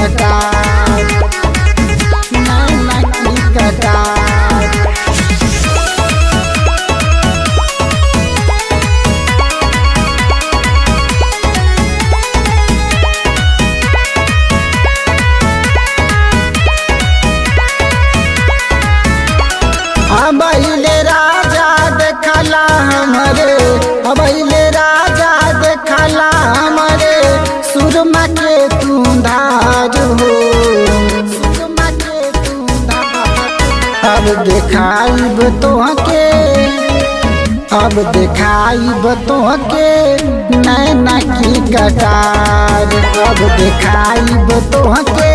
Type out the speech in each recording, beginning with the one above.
कटार, नैना की कटार। अबैले राजा देखला हमरे, अबैले राजा देखला हमरे, सुरमा के तू धार हो, सुरमा के तू धार। अब देखाइब तोहके, अब देखाइब तोहके नैना की कटार, अब देखाइब तोहके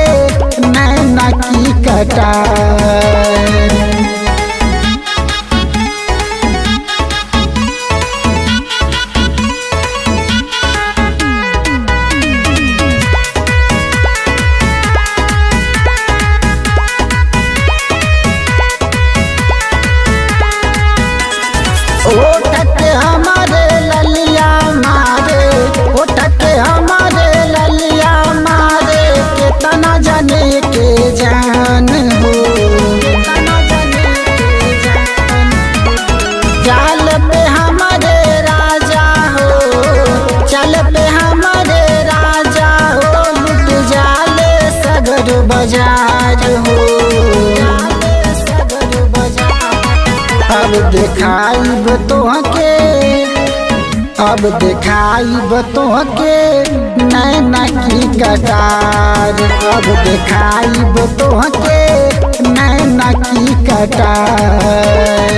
नैना की कटार। ओठके हमारे ललिया मारे, ओठके हमारे ललिया मारे, कितना जाने के जान हो, कितना जाने के जान। चाल पे हमारे राजा हो, चल पे हमारे राजा हो, लुट जाले सगर बाजार हो, सगर बाजार। अब देखाइब तोहके, अब देखाइब तोहके नैना की कटार, अब देखाइब तोहके नैना की कटार।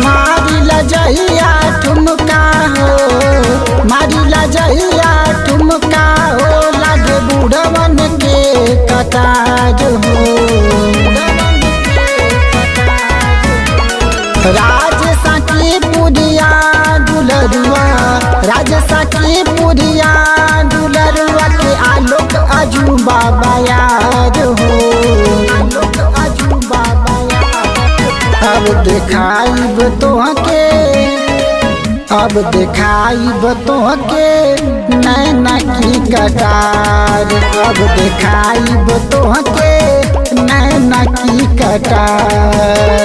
मारिला जहिया ठुमका हो, मारिला जहिया ठुमका हो, लागे बूढ़वन के कतार हो। राजसा की पुरिया दुलरुआ, राजसा की पुरिया दुलरुआ के आलोक अजूबा याद हो, आलोक अजूबा याद। अब देखाइब तोहके, अब देखाइब तोहके नैना की कटार, अब देखाइब तोहके नैना की कटार।